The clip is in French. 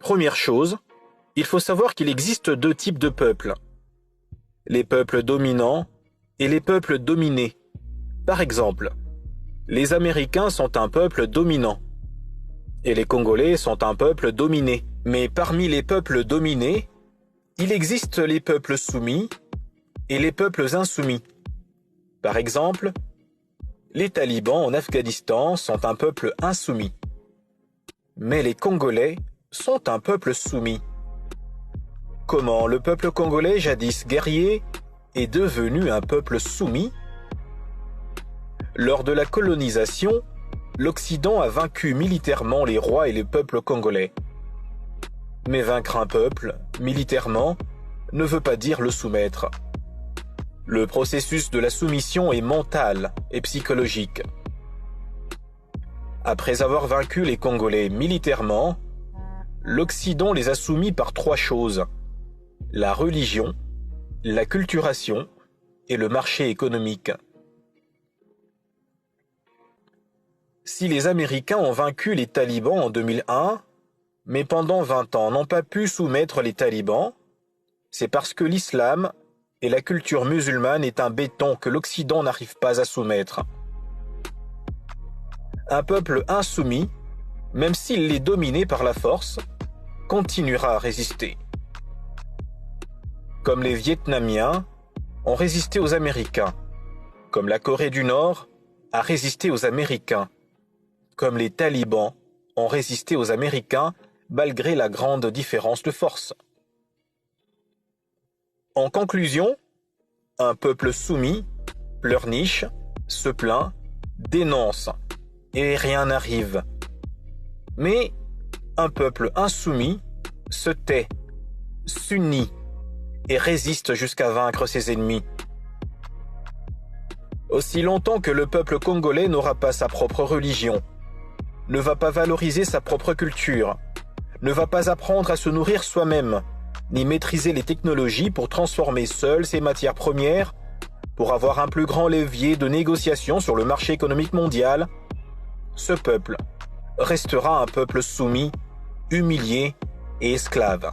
Première chose, il faut savoir qu'il existe deux types de peuples. Les peuples dominants et les peuples dominés. Par exemple, les Américains sont un peuple dominant et les Congolais sont un peuple dominé. Mais parmi les peuples dominés, il existe les peuples soumis et les peuples insoumis. Par exemple, les talibans en Afghanistan sont un peuple insoumis. Mais les Congolais sont un peuple soumis. Comment le peuple congolais, jadis guerrier, est devenu un peuple soumis? Lors de la colonisation, l'Occident a vaincu militairement les rois et les peuples congolais. Mais vaincre un peuple, militairement, ne veut pas dire le soumettre. Le processus de la soumission est mental et psychologique. Après avoir vaincu les Congolais militairement, l'Occident les a soumis par trois choses: la religion, la culturation et le marché économique. Si les Américains ont vaincu les talibans en 2001, mais pendant 20 ans n'ont pas pu soumettre les talibans, c'est parce que l'islam et la culture musulmane est un béton que l'Occident n'arrive pas à soumettre. Un peuple insoumis, même s'il est dominé par la force, continuera à résister. Comme les Vietnamiens ont résisté aux Américains, comme la Corée du Nord a résisté aux Américains, comme les talibans ont résisté aux Américains malgré la grande différence de force. En conclusion, un peuple soumis pleurniche, se plaint, dénonce, et rien n'arrive. Mais un peuple insoumis se tait, s'unit et résiste jusqu'à vaincre ses ennemis. Aussi longtemps que le peuple congolais n'aura pas sa propre religion, ne va pas valoriser sa propre culture, ne va pas apprendre à se nourrir soi-même, ni maîtriser les technologies pour transformer seul ses matières premières, pour avoir un plus grand levier de négociation sur le marché économique mondial, ce peuple restera un peuple soumis, humilié et esclave.